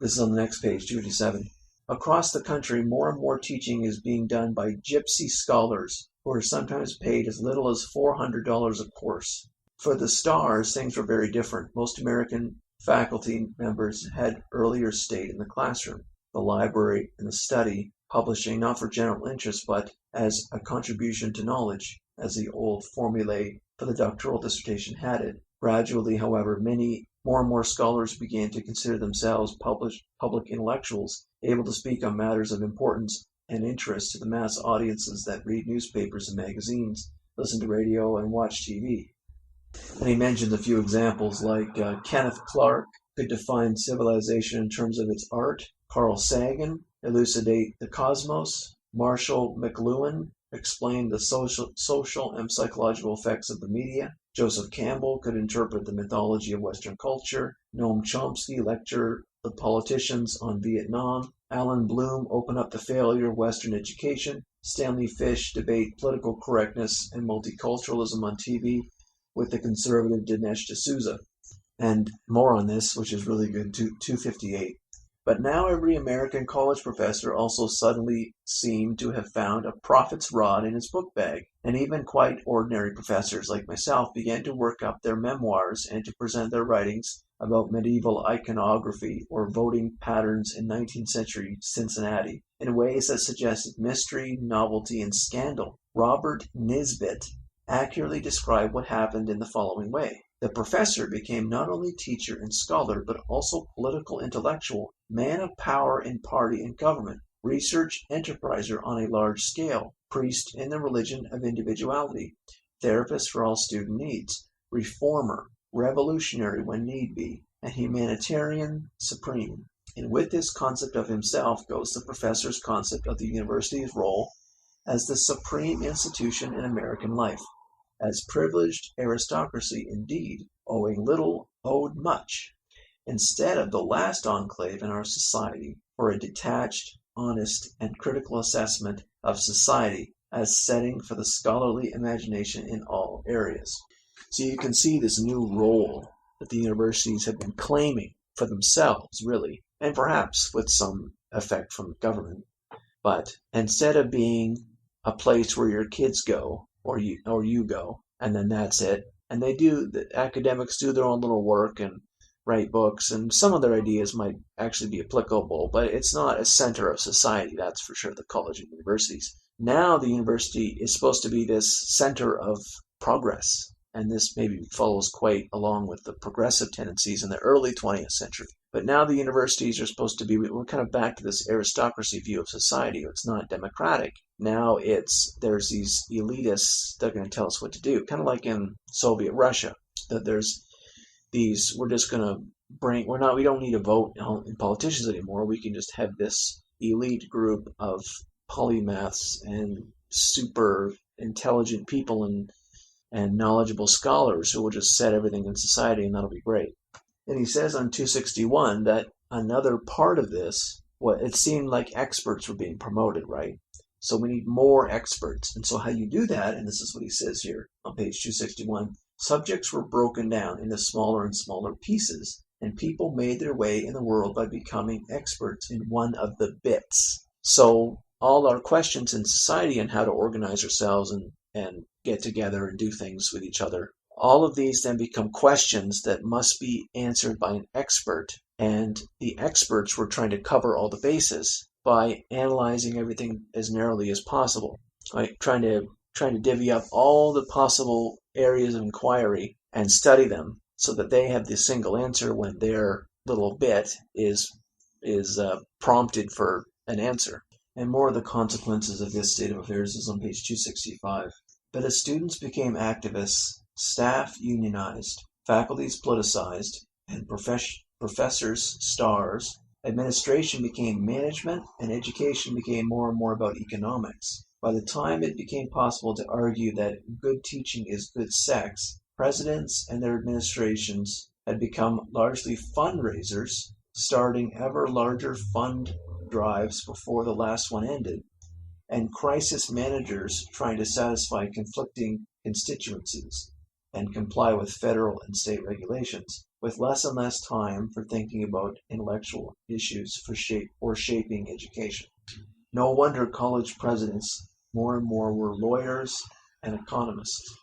This is on the next page, 257. Across the country, more and more teaching is being done by gypsy scholars, who are sometimes paid as little as $400 a course. For the stars, things were very different. Most American faculty members had earlier stayed in the classroom, the library, and the study, publishing not for general interest, but as a contribution to knowledge, as the old formulae for the doctoral dissertation had it. Gradually, however, more and more scholars began to consider themselves public intellectuals, able to speak on matters of importance and interest to the mass audiences that read newspapers and magazines, listen to radio, and watch TV. And he mentions a few examples like Kenneth Clark could define civilization in terms of its art, Carl Sagan elucidate the cosmos, Marshall McLuhan explain the social and psychological effects of the media, Joseph Campbell could interpret the mythology of Western culture, Noam Chomsky lecture the politicians on Vietnam, Alan Bloom open up the failure of Western education, Stanley Fish debate political correctness and multiculturalism on TV with the conservative Dinesh D'Souza. And more on this, which is really good, 258. But now every American college professor also suddenly seemed to have found a prophet's rod in his book bag, and even quite ordinary professors like myself began to work up their memoirs and to present their writings about medieval iconography or voting patterns in 19th century Cincinnati in ways that suggested mystery, novelty, and scandal. Robert Nisbet accurately described what happened in the following way. The professor became not only teacher and scholar, but also political intellectual, man of power in party and government, research enterpriser on a large scale, priest in the religion of individuality, therapist for all student needs, reformer, revolutionary when need be, and humanitarian supreme. And with this concept of himself goes the professor's concept of the university's role as the supreme institution in American life. As privileged aristocracy indeed, owing little, owed much, instead of the last enclave in our society for a detached, honest, and critical assessment of society as setting for the scholarly imagination in all areas. So you can see this new role that the universities have been claiming for themselves, really, and perhaps with some effect from the government. But instead of being a place where your kids go, or you go, and then that's it. And the academics do their own little work and write books, and some of their ideas might actually be applicable, but it's not a center of society, that's for sure, the college and universities. Now the university is supposed to be this center of progress, and this maybe follows quite along with the progressive tendencies in the early 20th century. But now the universities are supposed to be, we're kind of back to this aristocracy view of society. It's not democratic. Now there's these elitists that are going to tell us what to do, kind of like in Soviet Russia, that there's these, we don't need to vote in politicians anymore. We can just have this elite group of polymaths and super intelligent people and knowledgeable scholars who will just set everything in society, and that'll be great. And he says on 261 that another part of this, it seemed like experts were being promoted, right? So we need more experts. And so how you do that, and this is what he says here on page 261, subjects were broken down into smaller and smaller pieces, and people made their way in the world by becoming experts in one of the bits. So all our questions in society on how to organize ourselves and get together and do things with each other, all of these then become questions that must be answered by an expert. And the experts were trying to cover all the bases by analyzing everything as narrowly as possible, right? Trying to divvy up all the possible areas of inquiry and study them so that they have the single answer when their little bit is prompted for an answer. And more of the consequences of this state of affairs is on page 265. But as students became activists, staff unionized, faculties politicized, and professors stars, administration became management, and education became more and more about economics. By the time it became possible to argue that good teaching is good sex, presidents and their administrations had become largely fundraisers, starting ever larger fund drives before the last one ended, and crisis managers trying to satisfy conflicting constituencies and comply with federal and state regulations. with less and less time for thinking about intellectual issues for shaping education. No wonder college presidents more and more were lawyers and economists.